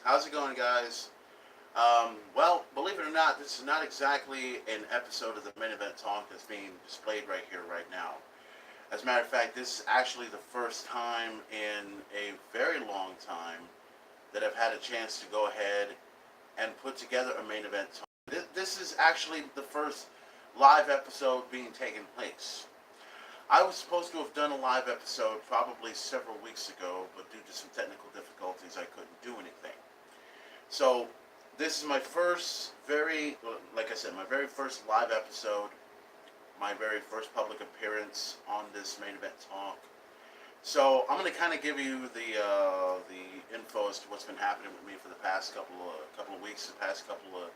How's it going, guys? Well, believe it or not, this is not exactly an episode of the Main Event Talk that's being displayed right here, right now. As a matter of fact, this is actually the first time in a very long time that I've had a chance to go ahead and put together a Main Event Talk. This is actually the first live episode being taken place. I was supposed to have done a live episode probably several weeks ago, but due to some technical difficulties, I couldn't do anything. So this is my first like I said, my very first live episode, my very first public appearance on this Main Event Talk. So I'm going to kind of give you the info as to what's been happening with me for the past couple of weeks, the past couple of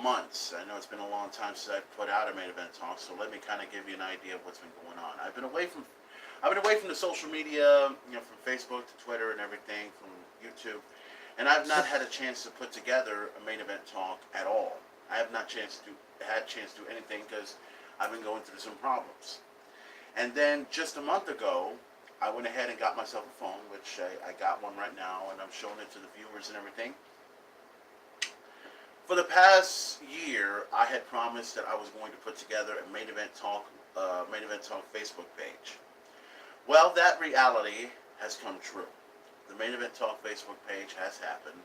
months. I know it's been a long time since I've put out a Main Event Talk, so let me kind of give you an idea of what's been going on. I've been away from the social media, from Facebook to Twitter and everything, from YouTube, and I've not had a chance to put together a Main Event Talk at all. I have not had a chance to do anything because I've been going through some problems. And then just a month ago, I went ahead and got myself a phone, which I got one right now, and I'm showing it to the viewers and everything. For the past year, I had promised that I was going to put together a Main Event Talk Facebook page. Well, that reality has come true. The Main Event Talk Facebook page has happened.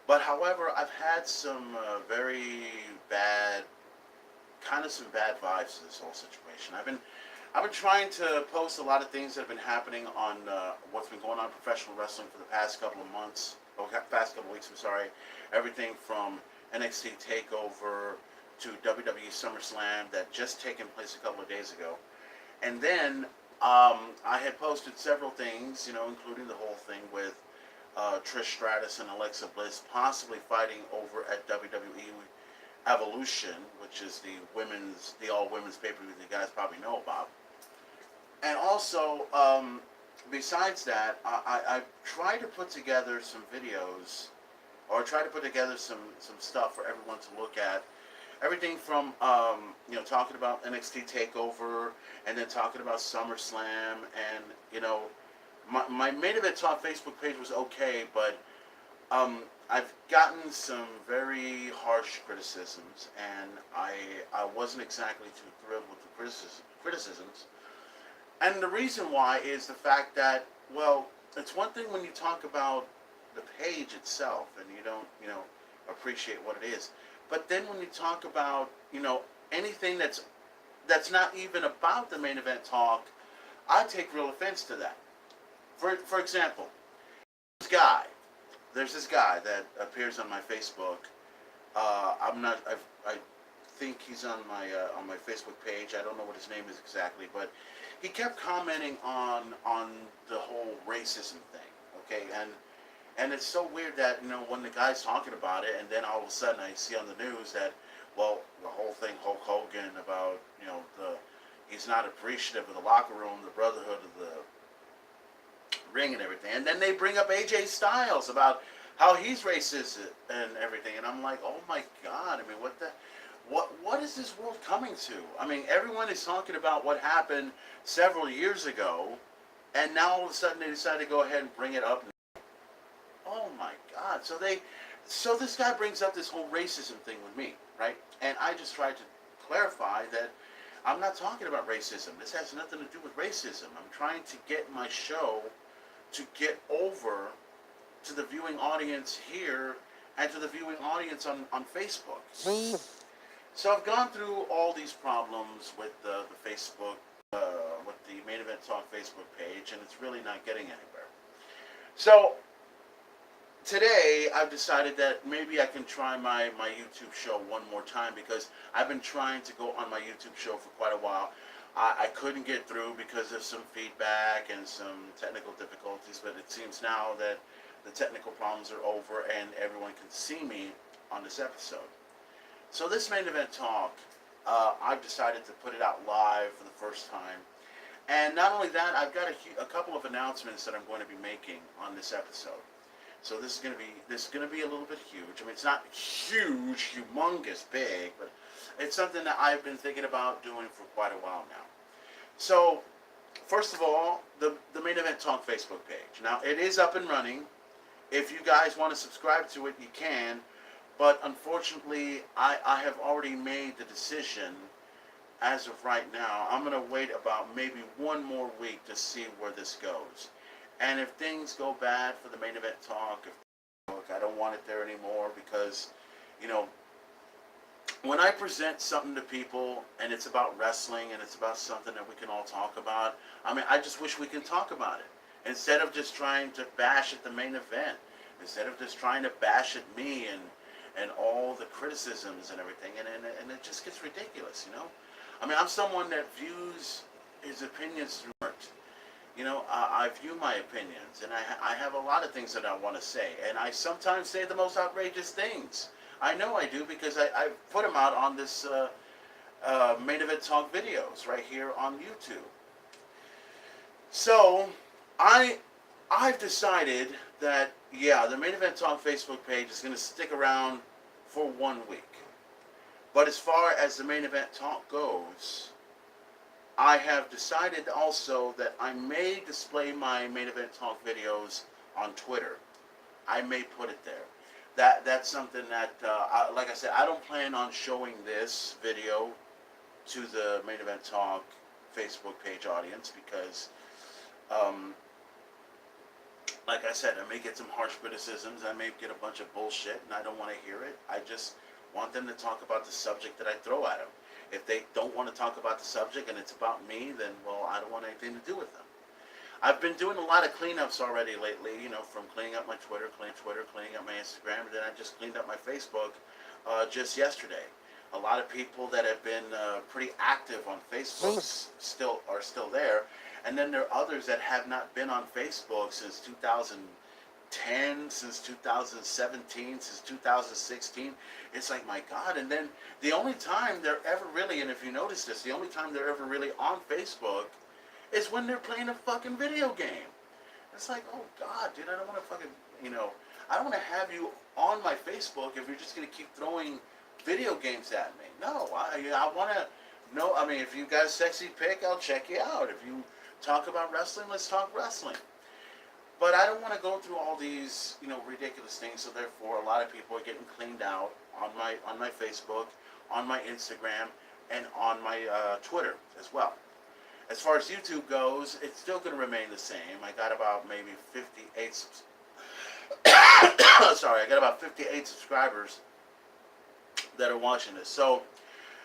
But however, I've had some very bad, some bad vibes to this whole situation. I've been trying to post a lot of things that have been happening on what's been going on in professional wrestling for the past couple of months, or past couple of weeks. I'm sorry. Everything from NXT Takeover to WWE SummerSlam that just taken place a couple of days ago, and then I had posted several things, including the whole thing with Trish Stratus and Alexa Bliss possibly fighting over at WWE Evolution, which is the all women's pay per view that you guys probably know about. And also, besides that, I've tried to put together some videos, or try to put together some stuff for everyone to look at. Everything from talking about NXT Takeover, and then talking about SummerSlam, and my Main Event Talk Facebook page was okay, but I've gotten some very harsh criticisms, and I wasn't exactly too thrilled with the criticisms. And the reason why is the fact that, well, it's one thing when you talk about the page itself and you don't, appreciate what it is. But then when you talk about, anything that's not even about the Main Event Talk, I take real offense to that. For example, this guy, there's this guy that appears on my Facebook. I think he's on my Facebook page. I don't know what his name is exactly, but he kept commenting on the whole racism thing. Okay, and it's so weird that when the guy's talking about it, and then all of a sudden I see on the news that, well, the whole thing Hulk Hogan about he's not appreciative of the locker room, the brotherhood of the ring and everything, and then they bring up AJ Styles about how he's racist and everything, and I'm like, oh my God, I mean, what is this world coming to? I mean, everyone is talking about what happened several years ago, and now all of a sudden they decide to go ahead and bring it up. Oh my God! So this guy brings up this whole racism thing with me, right? And I just tried to clarify that I'm not talking about racism. This has nothing to do with racism. I'm trying to get my show to get over to the viewing audience here and to the viewing audience on Facebook. So I've gone through all these problems with the Facebook, with the Main Event Talk Facebook page, and it's really not getting anywhere. So today I've decided that maybe I can try my YouTube show one more time, because I've been trying to go on my YouTube show for quite a while. I couldn't get through because of some feedback and some technical difficulties, but it seems now that the technical problems are over and everyone can see me on this episode. So this Main Event Talk, I've decided to put it out live for the first time. And not only that, I've got a couple of announcements that I'm going to be making on this episode. So this is going to be a little bit huge. I mean, it's not huge, humongous, big, but it's something that I've been thinking about doing for quite a while now. So, first of all, the Main Event Talk Facebook page. Now, it is up and running. if you guys want to subscribe to it, you can. But unfortunately, I have already made the decision as of right now. I'm going to wait about maybe one more week to see where this goes. And if things go bad for the main event talk, if I don't want it there anymore because, you know, when I present something to people and it's about wrestling and it's about something that we can all talk about, I mean, I just wish we can talk about it. Instead of just trying to bash at the main event, instead of just trying to bash at me and all the criticisms and everything, and it just gets ridiculous, you know? I mean, I'm someone that views his opinions through art. You know, I view my opinions, and I have a lot of things that I want to say, and I sometimes say the most outrageous things. I know I do because I put them out on this main event talk videos right here on YouTube. So I've decided that yeah, the main event talk Facebook page is going to stick around for 1 week. But as far as the main event talk goes, I have decided also that I may display my main event talk videos on Twitter. I may put it there. That's something that, like I said, I don't plan on showing this video to the main event talk Facebook page audience because, like I said, I may get some harsh criticisms. I may get a bunch of bullshit, and I don't want to hear it. I just want them to talk about the subject that I throw at them. If they don't want to talk about the subject and it's about me, then, well, I don't want anything to do with them. I've been doing a lot of cleanups already lately, you know, from cleaning up my Twitter, cleaning up my Instagram, and then I just cleaned up my Facebook just yesterday. A lot of people that have been pretty active on Facebook are still there, and then there are others that have not been on Facebook since 2010, since 2017, since 2016. It's like, my God. And then the only time they're ever really, and if you notice this, the only time they're ever really on Facebook is when they're playing a fucking video game. It's like, oh God, dude, I don't want to fucking, you know, I don't want to have you on my Facebook if you're just going to keep throwing video games at me. No, I want to know, I mean, if you got a sexy pic, I'll check you out. If you talk about wrestling, let's talk wrestling. But I don't want to go through all these, you know, ridiculous things. So therefore, a lot of people are getting cleaned out on my Facebook, on my Instagram, and on my Twitter as well. As far as YouTube goes, it's still going to remain the same. I got about maybe 58. Sorry, I got about 58 subscribers that are watching this. So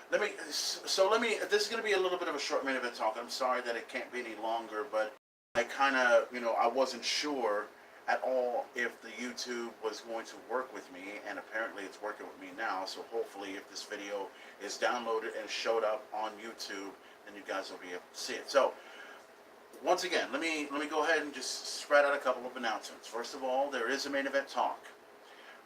let me. This is going to be a little bit of a short main event talk. I'm sorry that it can't be any longer, but I kind of, you know, I wasn't sure at all if the YouTube was going to work with me, and apparently it's working with me now. So hopefully, if this video is downloaded and showed up on YouTube, then you guys will be able to see it. So once again, let me go ahead and just spread out a couple of announcements. First of all, there is a main event talk.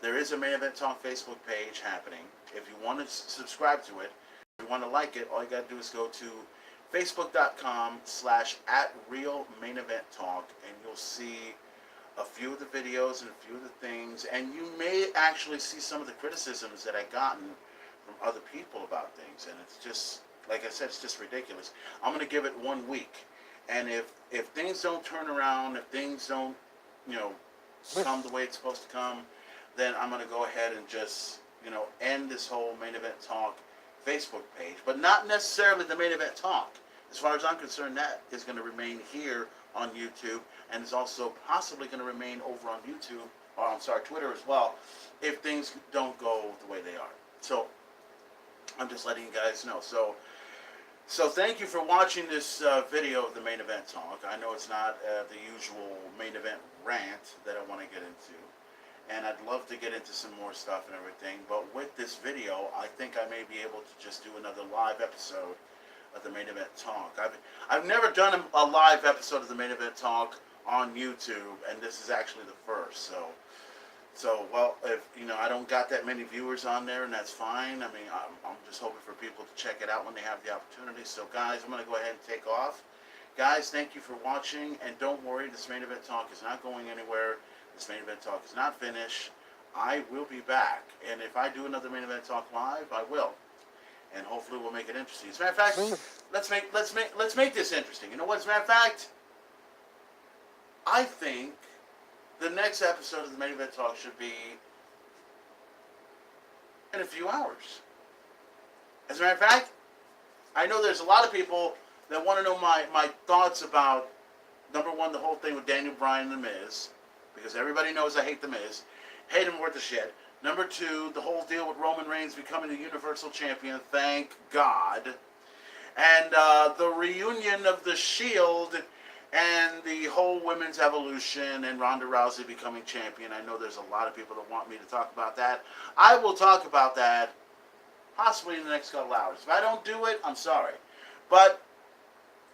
There is a main event talk Facebook page happening. If you want to subscribe to it, if you want to like it, all you got to do is go to facebook.com/@RealMainEventTalk, and you'll see a few of the videos and a few of the things, and you may actually see some of the criticisms that I've gotten from other people about things, and it's just, like I said, it's just ridiculous. I'm going to give it 1 week, and if things don't turn around, if things don't, you know, come the way it's supposed to come, then I'm going to go ahead and just, you know, end this whole main event talk Facebook page, but not necessarily the main event talk. As far as I'm concerned, that is going to remain here on YouTube, and is also possibly going to remain over on YouTube, or I'm sorry, Twitter as well, if things don't go the way they are. So I'm just letting you guys know. So thank you for watching this video of the main event talk. I know it's not the usual main event rant that I want to get into, and I'd love to get into some more stuff and everything, but with this video, I think I may be able to just do another live episode of the main event talk. I've never done a live episode of the main event talk on YouTube, and this is actually the first. So well, if you know, I don't got that many viewers on there, and that's fine. I mean, I'm just hoping for people to check it out when they have the opportunity. So guys, I'm going to go ahead and take off. Guys, thank you for watching, and don't worry, this main event talk is not going anywhere. This main event talk is not finished. I will be back, and if I do another main event talk live, I will, and hopefully we'll make it interesting. As a matter of fact, let's make this interesting. You know what? As a matter of fact, I think the next episode of the Main Event Talk should be in a few hours. As a matter of fact, I know there's a lot of people that want to know my thoughts about, number one, the whole thing with Daniel Bryan and The Miz, because everybody knows I hate The Miz. Hate him worth the shit. Number two, the whole deal with Roman Reigns becoming the Universal Champion, thank God. And the reunion of the Shield and the whole women's evolution and Ronda Rousey becoming champion. I know there's a lot of people that want me to talk about that. I will talk about that possibly in the next couple hours. If I don't do it, I'm sorry. But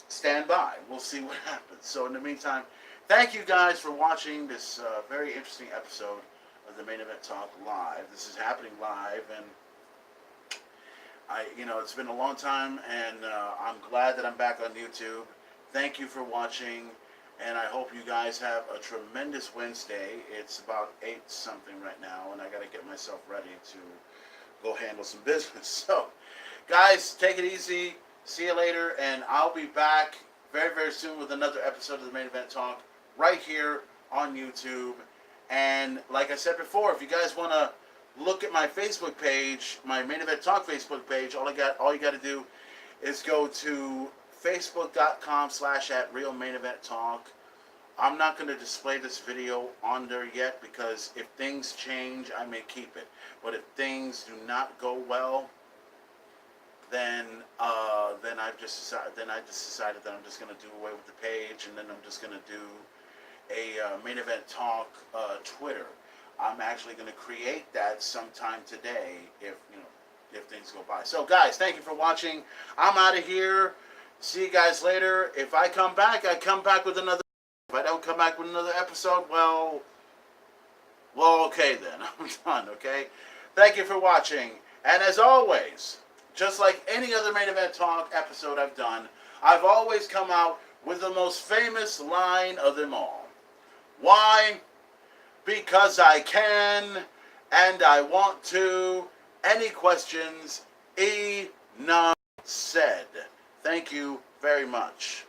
stand by. We'll see what happens. So in the meantime, thank you guys for watching this very interesting episode of the Main Event Talk live. This is happening live, and it's been a long time, and I'm glad that I'm back on YouTube. Thank you for watching, and I hope you guys have a tremendous Wednesday. It's about 8 something right now, and I got to get myself ready to go handle some business. So, guys, take it easy. See you later, and I'll be back very, very soon with another episode of the Main Event Talk right here on YouTube. And like I said before, if you guys want to look at my Facebook page, my Main Event Talk Facebook page, all you got to do is go to facebook.com/@RealMainEventTalk. I'm not going to display this video on there yet because if things change, I may keep it. But if things do not go well, then I just decided that I'm just going to do away with the page, and then I'm just going to do a Main Event Talk Twitter. I'm actually going to create that sometime today if things go by. So guys, thank you for watching. I'm out of here. See you guys later. If I come back, I come back with another. If I don't come back with another episode, well, okay then. I'm done, okay? Thank you for watching. And as always, just like any other Main Event Talk episode I've done, I've always come out with the most famous line of them all. Why? Because I can and I want to. Any questions? Enough said. Thank you very much.